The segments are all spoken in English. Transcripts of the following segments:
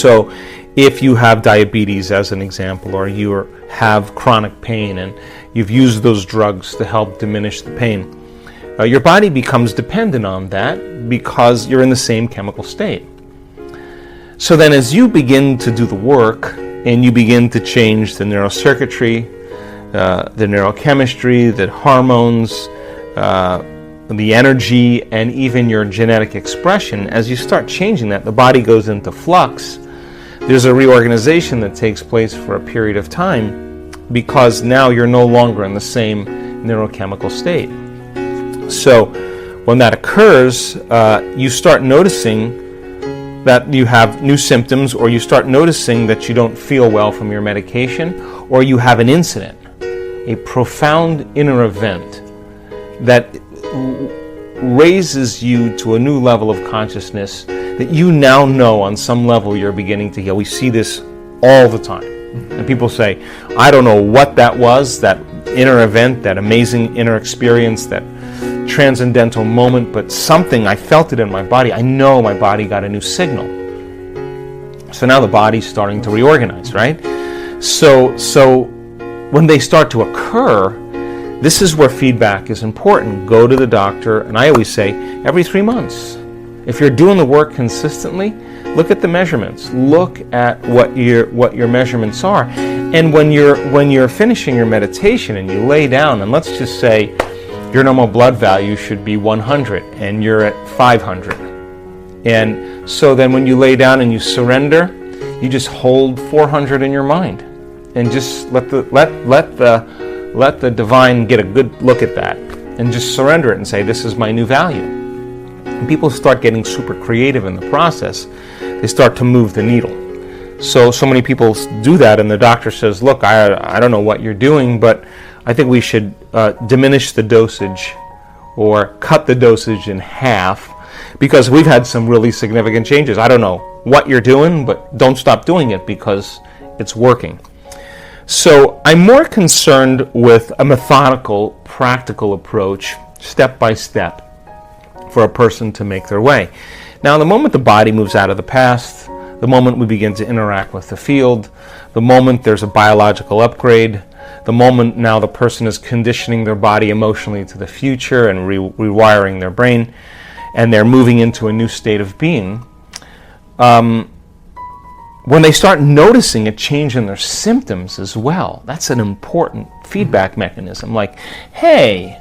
So if you have diabetes, as an example, or you have chronic pain and you've used those drugs to help diminish the pain, your body becomes dependent on that because you're in the same chemical state. So then as you begin to do the work and you begin to change the neurocircuitry, the neurochemistry, the hormones, the energy, and even your genetic expression, as you start changing that, the body goes into flux. There's a reorganization that takes place for a period of time because now you're no longer in the same neurochemical state. So when that occurs, you start noticing that you have new symptoms, or you start noticing that you don't feel well from your medication, or you have an incident, a profound inner event that raises you to a new level of consciousness that you now know on some level you're beginning to heal. We see this all the time. And people say, I don't know what that was, that inner event, that amazing inner experience, that transcendental moment, but something, I felt it in my body. I know my body got a new signal. So now the body's starting to reorganize, right? So when they start to occur, this is where feedback is important. Go to the doctor, and I always say every 3 months. If you're doing the work consistently, look at the measurements. Look at what your measurements are. And when you're finishing your meditation and you lay down, and let's just say your normal blood value should be 100 and you're at 500. And so then when you lay down and you surrender, you just hold 400 in your mind and just let the divine get a good look at that and just surrender it and say, this is my new value. And people start getting super creative in the process. They start to move the needle. So many people do that, and the doctor says, look, I don't know what you're doing, but I think we should diminish the dosage or cut the dosage in half because we've had some really significant changes. I don't know what you're doing, but don't stop doing it because it's working. So I'm more concerned with a methodical, practical approach, step by step, for a person to make their way. Now, the moment the body moves out of the past, the moment we begin to interact with the field, the moment there's a biological upgrade, the moment now the person is conditioning their body emotionally to the future and rewiring their brain, and they're moving into a new state of being, when they start noticing a change in their symptoms as well, that's an important feedback mechanism. Like, hey,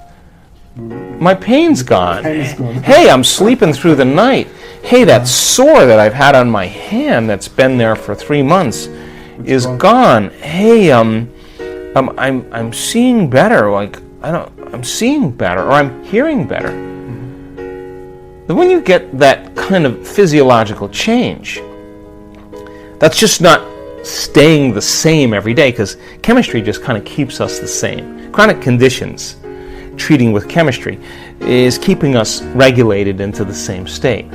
my pain's gone. Hey, I'm sleeping through the night. Hey, that sore that I've had on my hand that's been there for 3 months is gone. Hey, I'm seeing better. Like, I'm seeing better, or I'm hearing better. Then when you get that kind of physiological change, that's just not staying the same every day, because chemistry just kind of keeps us the same. Chronic conditions, treating with chemistry, is keeping us regulated into the same state.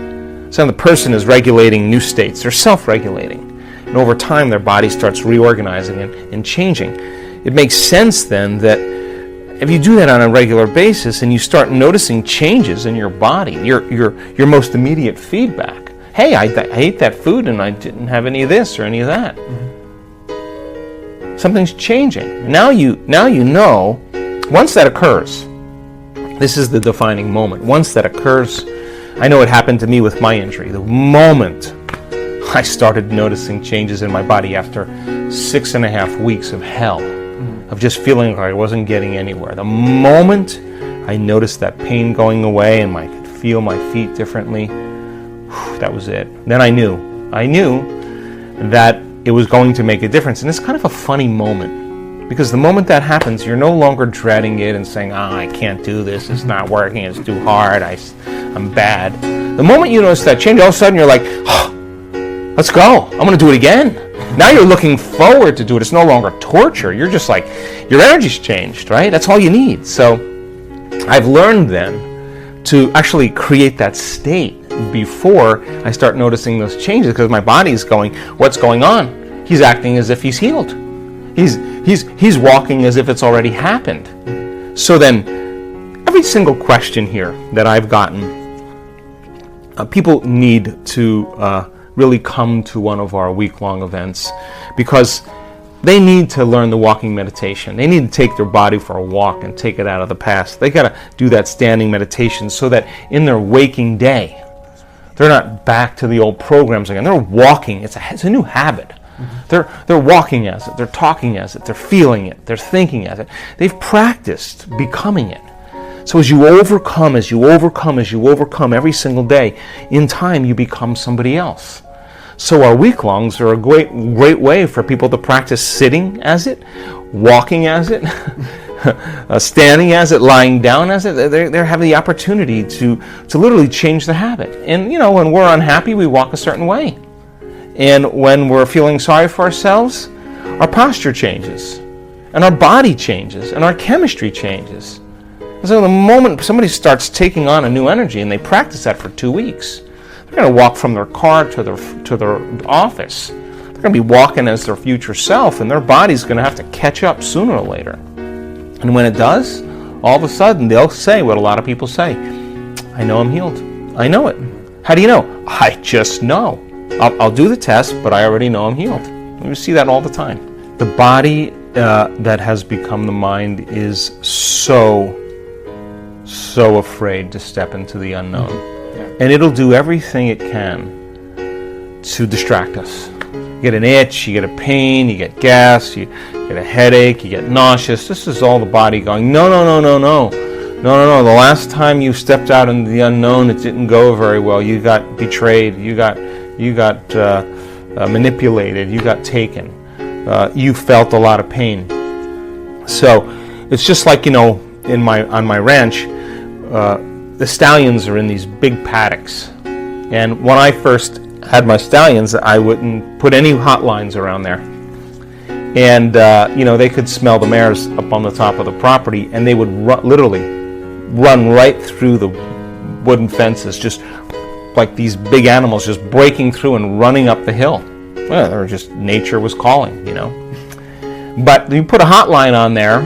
So the person is regulating new states. They're self-regulating. And over time, their body starts reorganizing and changing. It makes sense then that if you do that on a regular basis and you start noticing changes in your body, your most immediate feedback, hey, I ate that food and I didn't have any of this or any of that. Mm-hmm. Something's changing. Now you know, once that occurs, this is the defining moment. Once that occurs, I know it happened to me with my injury. The moment I started noticing changes in my body after 6.5 weeks of hell, of just feeling like I wasn't getting anywhere. The moment I noticed that pain going away and I could feel my feet differently, that was it. Then I knew that it was going to make a difference. And it's kind of a funny moment, because the moment that happens, you're no longer dreading it and saying, I can't do this, it's not working, it's too hard, I'm bad. The moment you notice that change, all of a sudden you're like, let's go, I'm going to do it again. Now you're looking forward to do it. It's no longer torture. You're just like, your energy's changed, right? That's all you need. So I've learned then to actually create that state before I start noticing those changes, because my body's going, what's going on? He's acting as if he's healed. He's walking as if it's already happened. So then, every single question here that I've gotten, people need to really come to one of our week-long events, because they need to learn the walking meditation. They need to take their body for a walk and take it out of the past. They got to do that standing meditation so that in their waking day, they're not back to the old programs again. They're walking. It's a new habit. They're walking as it. They're talking as it. They're feeling it. They're thinking as it. They've practiced becoming it. So as you overcome every single day, in time you become somebody else. So our week-longs are a great way for people to practice sitting as it, walking as it, standing as it, lying down as it. They have the opportunity to literally change the habit. And when we're unhappy, we walk a certain way. And when we're feeling sorry for ourselves, our posture changes, and our body changes, and our chemistry changes. So the moment somebody starts taking on a new energy, and they practice that for 2 weeks, they're going to walk from their car to their office. They're going to be walking as their future self, and their body's going to have to catch up sooner or later. And when it does, all of a sudden they'll say what a lot of people say: I know I'm healed. I know it. How do you know? I just know. I'll do the test, but I already know I'm healed. We see that all the time. The body that has become the mind is so afraid to step into the unknown. Yeah. And it'll do everything it can to distract us. You get an itch, you get a pain, you get gas, you get a headache, you get nauseous. This is all the body going, no. The last time you stepped out into the unknown, it didn't go very well. You got betrayed. You got manipulated. You got taken. You felt a lot of pain. So it's just like, on my ranch, the stallions are in these big paddocks. And when I first had my stallions, I wouldn't put any hot lines around there. And, they could smell the mares up on the top of the property, and they would literally run right through the wooden fences, just like these big animals just breaking through and running up the hill. Well, they were just, nature was calling, But you put a hot line on there,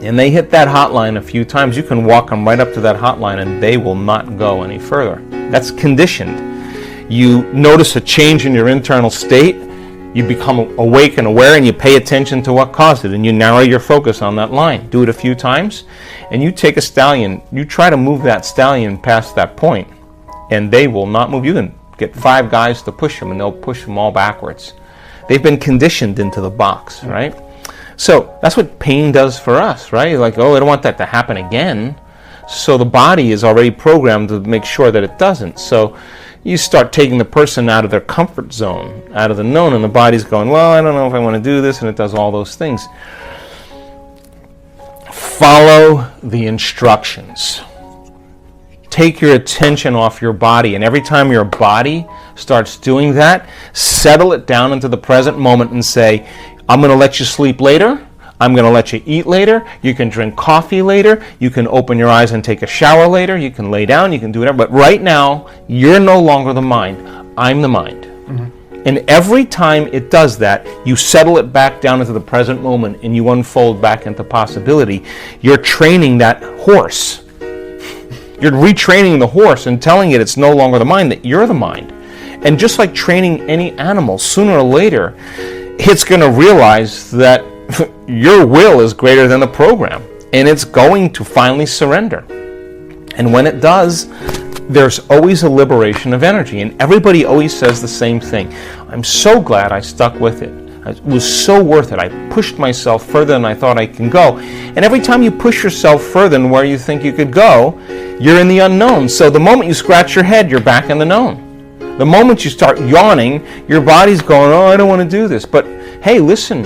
and they hit that hotline a few times, you can walk them right up to that hotline and they will not go any further. That's conditioned. You notice a change in your internal state, you become awake and aware, and you pay attention to what caused it, and you narrow your focus on that line. Do it a few times, and you take a stallion, you try to move that stallion past that point, and they will not move. You can get 5 guys to push them, and they'll push them all backwards. They've been conditioned into the box, right? So that's what pain does for us, right? Like, I don't want that to happen again. So the body is already programmed to make sure that it doesn't. So you start taking the person out of their comfort zone, out of the known, and the body's going, well, I don't know if I want to do this, and it does all those things. Follow the instructions. Take your attention off your body, and every time your body starts doing that, settle it down into the present moment and say, I'm going to let you sleep later. I'm going to let you eat later. You can drink coffee later. You can open your eyes and take a shower later. You can lay down. You can do whatever. But right now, you're no longer the mind. I'm the mind. Mm-hmm. And every time it does that, you settle it back down into the present moment and you unfold back into possibility. You're training that horse. You're retraining the horse and telling it it's no longer the mind, that you're the mind. And just like training any animal, sooner or later, it's going to realize that your will is greater than the program, and it's going to finally surrender. And when it does, there's always a liberation of energy, and everybody always says the same thing. I'm so glad I stuck with it. It was so worth it. I pushed myself further than I thought I can go. And every time you push yourself further than where you think you could go, you're in the unknown. So the moment you scratch your head, you're back in the known. The moment you start yawning, your body's going, I don't want to do this. But hey, listen,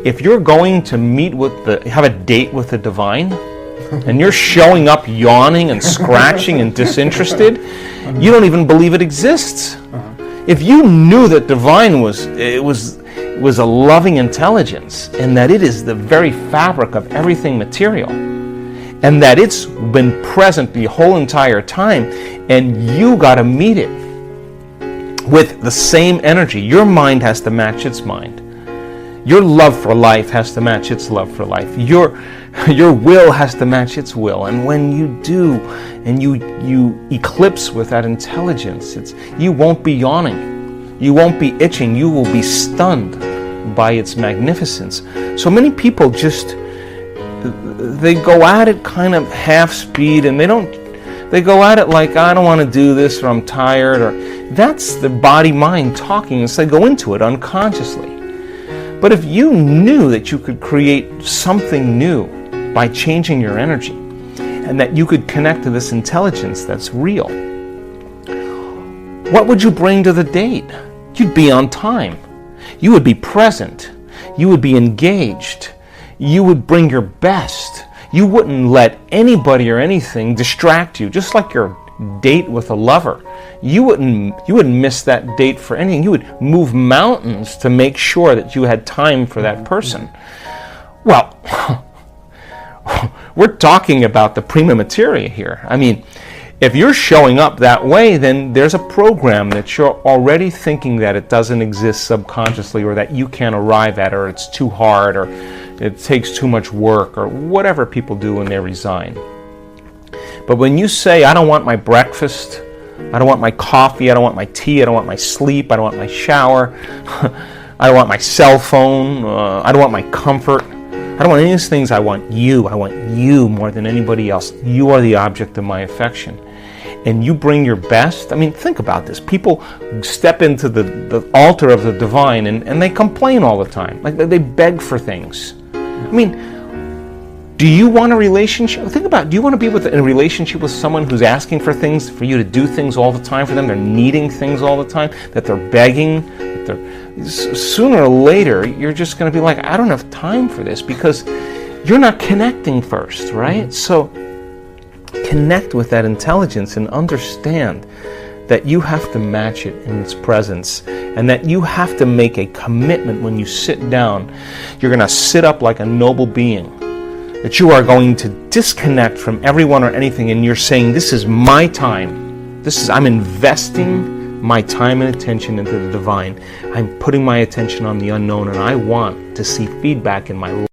if you're going to have a date with the divine, and you're showing up yawning and scratching and disinterested, you don't even believe it exists. If you knew that divine was a loving intelligence, and that it is the very fabric of everything material, and that it's been present the whole entire time, and you got to meet it with the same energy. Your mind has to match its mind. Your love for life has to match its love for life. Your will has to match its will. And when you do, and you eclipse with that intelligence, you won't be yawning. You won't be itching. You will be stunned by its magnificence. So many people just, they go at it kind of half speed, and they go at it like, I don't want to do this, or I'm tired, or that's the body-mind talking as they go into it unconsciously. But if you knew that you could create something new by changing your energy, and that you could connect to this intelligence that's real, what would you bring to the date? You'd be on time. You would be present. You would be engaged. You would bring your best. You wouldn't let anybody or anything distract you, just like your date with a lover. You wouldn't miss that date for anything. You would move mountains to make sure that you had time for that person. Well, we're talking about the prima materia here. I mean, if you're showing up that way, then there's a program that you're already thinking that it doesn't exist subconsciously, or that you can't arrive at, or it's too hard, or it takes too much work, or whatever people do when they resign. But when you say, I don't want my breakfast, I don't want my coffee, I don't want my tea, I don't want my sleep, I don't want my shower, I don't want my cell phone, I don't want my comfort, I don't want any of these things. I want you more than anybody else. You are the object of my affection. And you bring your best. I mean, think about this. People step into the altar of the divine, and they complain all the time. Like, they beg for things. I mean, do you want a relationship? Think about it. Do you want to be in a relationship with someone who's asking for things, for you to do things all the time for them? They're needing things all the time, that they're begging, that sooner or later, you're just going to be like, I don't have time for this, because you're not connecting first, right? So connect with that intelligence and understand that you have to match it in its presence, and that you have to make a commitment when you sit down. You're going to sit up like a noble being, that you are going to disconnect from everyone or anything, and you're saying, this is my time. I'm investing my time and attention into the divine. I'm putting my attention on the unknown, and I want to see feedback in my life.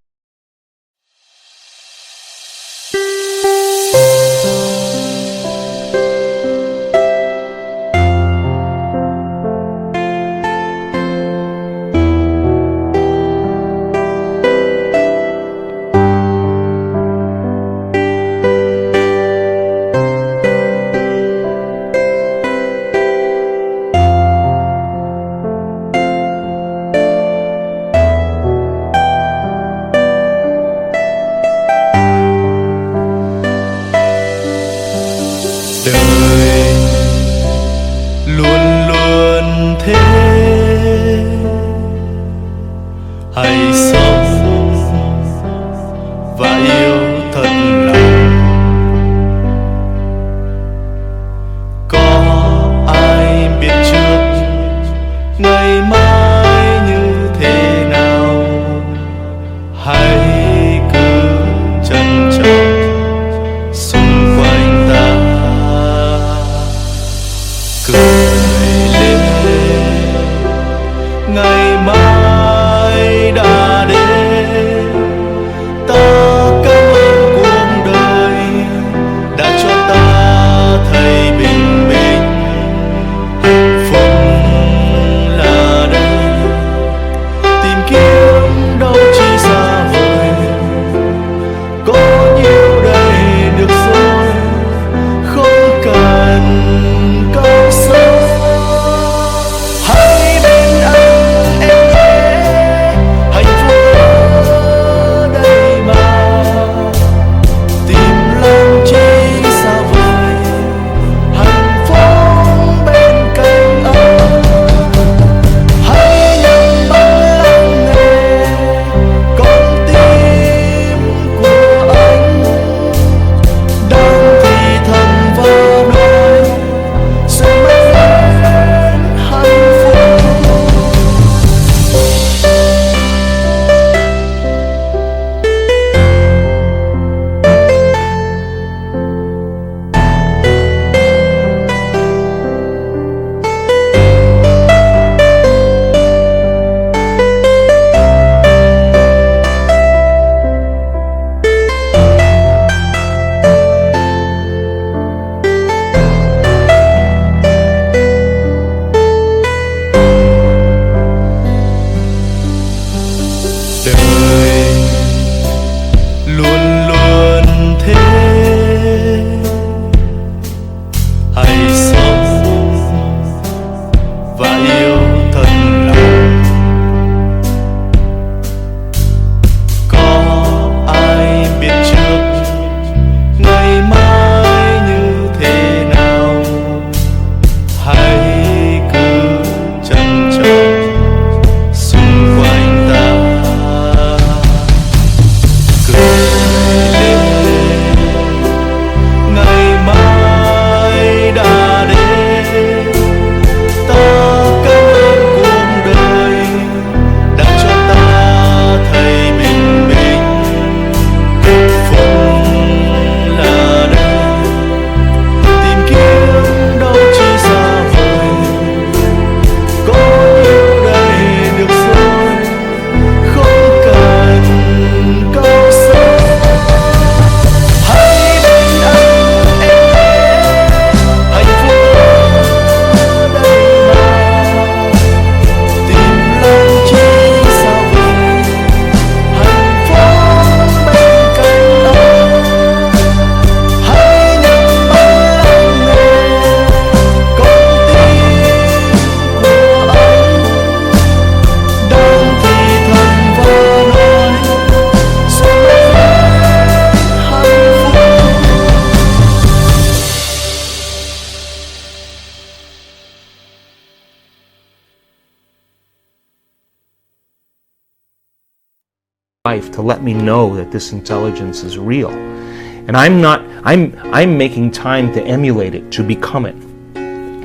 life to let me know that this intelligence is real. And I'm making time to emulate it, to become it,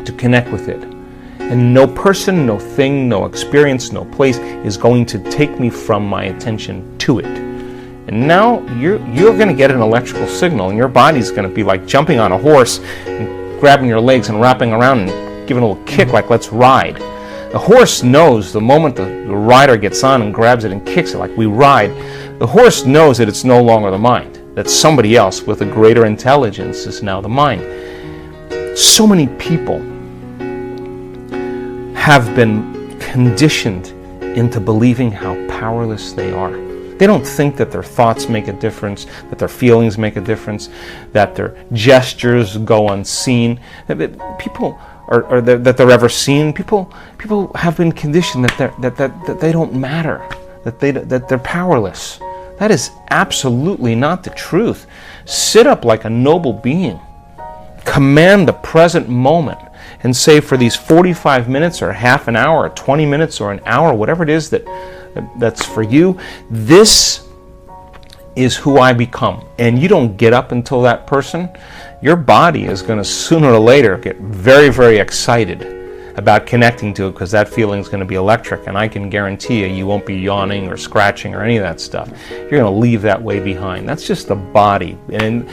to connect with it. And no person, no thing, no experience, no place is going to take me from my attention to it. And now you're going to get an electrical signal, and your body's going to be like jumping on a horse and grabbing your legs and wrapping around and giving a little kick like, let's ride. The horse knows the moment the rider gets on and grabs it and kicks it like we ride, the horse knows that it's no longer the mind, that somebody else with a greater intelligence is now the mind. So many people have been conditioned into believing how powerless they are. They don't think that their thoughts make a difference, that their feelings make a difference, that their gestures go unseen. People or that they're ever seen. People have been conditioned that they don't matter, that they're powerless. That is absolutely not the truth. Sit up like a noble being. Command the present moment and say, for these 45 minutes or half an hour or 20 minutes or an hour, whatever it is that's for you, this is who I become. And you don't get up until that person, your body is going to sooner or later get very, very excited about connecting to it, because that feeling is going to be electric, and I can guarantee you won't be yawning or scratching or any of that stuff. You're going to leave that way behind. That's just the body, and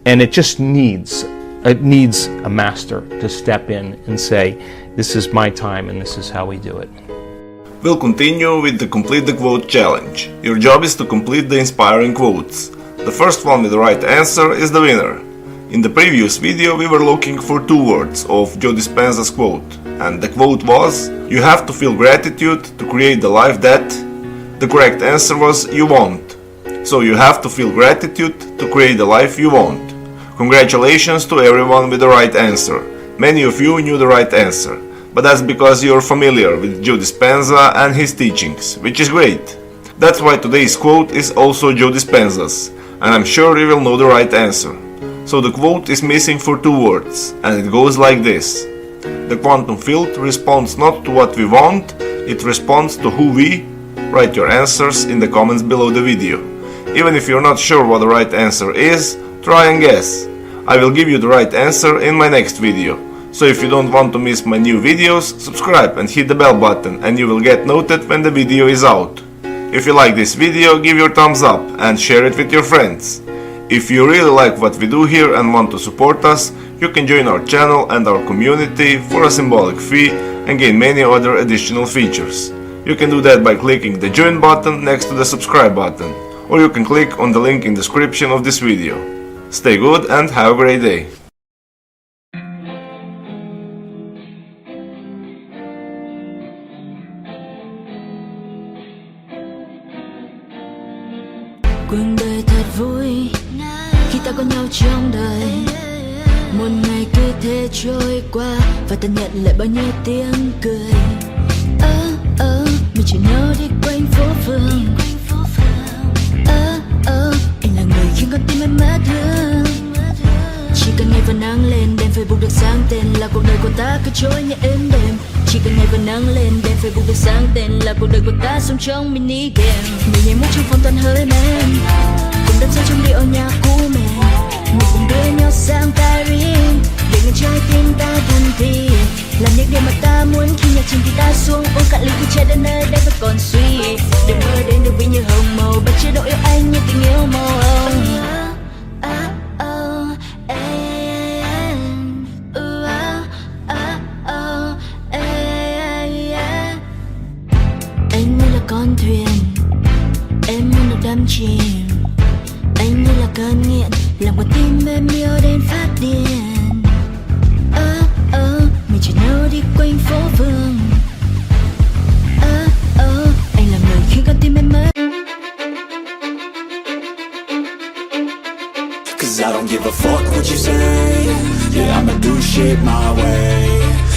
it just needs a master to step in and say, this is my time and this is how we do it. We'll continue with the Complete the Quote challenge. Your job is to complete the inspiring quotes. The first one with the right answer is the winner. In the previous video we were looking for 2 words of Joe Dispenza's quote, and the quote was, "You have to feel gratitude to create the life that..." The correct answer was, "you want." So you have to feel gratitude to create the life you want. Congratulations to everyone with the right answer. Many of you knew the right answer, but that's because you're familiar with Joe Dispenza and his teachings, which is great. That's why today's quote is also Joe Dispenza's, and I'm sure you will know the right answer. So the quote is missing for 2 words, and it goes like this. The quantum field responds not to what we want, it responds to who we. Write your answers in the comments below the video. Even if you're not sure what the right answer is, try and guess. I will give you the right answer in my next video. So if you don't want to miss my new videos, subscribe and hit the bell button, and you will get noted when the video is out. If you like this video, give your thumbs up and share it with your friends. If you really like what we do here and want to support us, you can join our channel and our community for a symbolic fee and gain many other additional features. You can do that by clicking the join button next to the subscribe button, or you can click on the link in the description of this video. Stay good and have a great day. Cuộc đời thật vui khi ta có nhau trong đời. Một ngày cứ thế trôi qua và ta nhận lại bao nhiêu tiếng cười. Mình chỉ nhau đi quanh phố phường. Anh là người khiến con tim em mất hương. Chỉ cần ngày và nắng lên, đèn Facebook được sáng tên là cuộc đời của ta cứ trôi như êm đềm. Chỉ cần ngày và nắng lên, đèn Facebook được sáng tên là cuộc đời của ta sống trong mini game. Người nhảy múa trong phòng toàn hơi men, cùng đắm say trong điệu nhạc cũ mềm. Người cùng đưa nhau sang Paris, để ngân trái tim ta thân thì làm những điều mà ta muốn khi nhạc trình thì ta xuống uống cạn ly khi trái đến nơi đây vẫn còn suy. Đừng mơ đến được vì như hồng màu, bất chế độ yêu anh như tình yêu màu hồng. Con thuyền, em muốn được đắm chìm. Anh như là cơn nghiện, làm con tim em yêu đến phát điên. Mình chỉ nhau đi quanh phố phường. Anh là người khiến con tim em mất. Cause I don't give a fuck what you say. Yeah, I'ma do shit my way.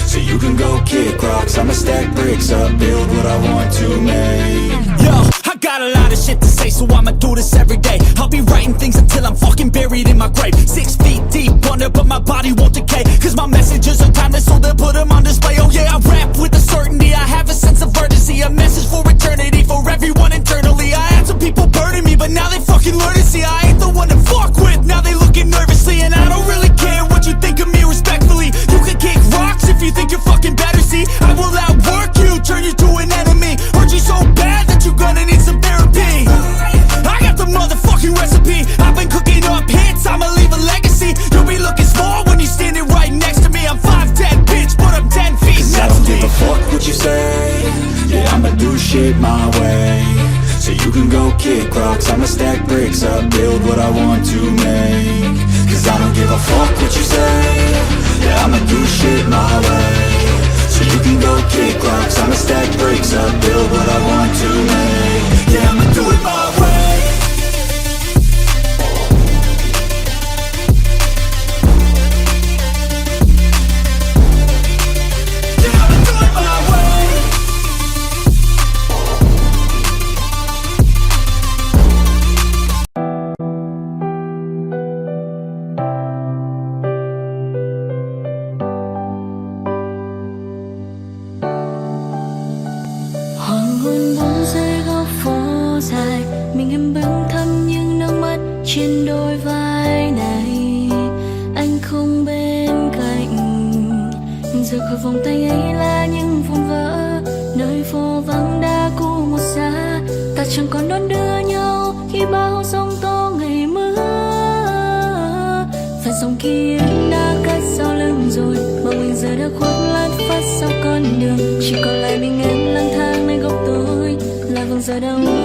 So you can go kick rocks, I'ma stack bricks up, build what I want to make. Yo, I got a lot of shit to say, so I'ma do this every day. I'll be writing things until I'm fucking buried in my grave. 6 feet deep under, but my body won't decay. Cause my messages are timeless, so they'll put them on display. Oh yeah, I rap with a certainty, I have a sense of urgency. A message for eternity, for everyone internally. I had some people do shit my way. So you can go kick rocks, I'ma stack bricks up, build what I want to make. Cause I don't give a fuck what you say, yeah, I'ma do shit my way. So you can go kick rocks, I'ma stack bricks up, build what I want to make. Yeah, I'ma do it my way. Hoàng hôn bóng rơi góc phố dài, mình em bâng thầm những nước mắt trên đôi vai này. Anh không bên cạnh, rời khỏi vòng tay ấy là những vụn vỡ, nơi phố vắng đã cũ một xa. Ta chẳng còn đón đưa nhau khi bão giông tố ngày mưa. Và dòng ký ức đã cất sau lưng rồi, mà mình giờ đã khuất lát phát sau con đường. Chỉ còn lại mình em lang thang nơi góc tối, là vầng giờ đang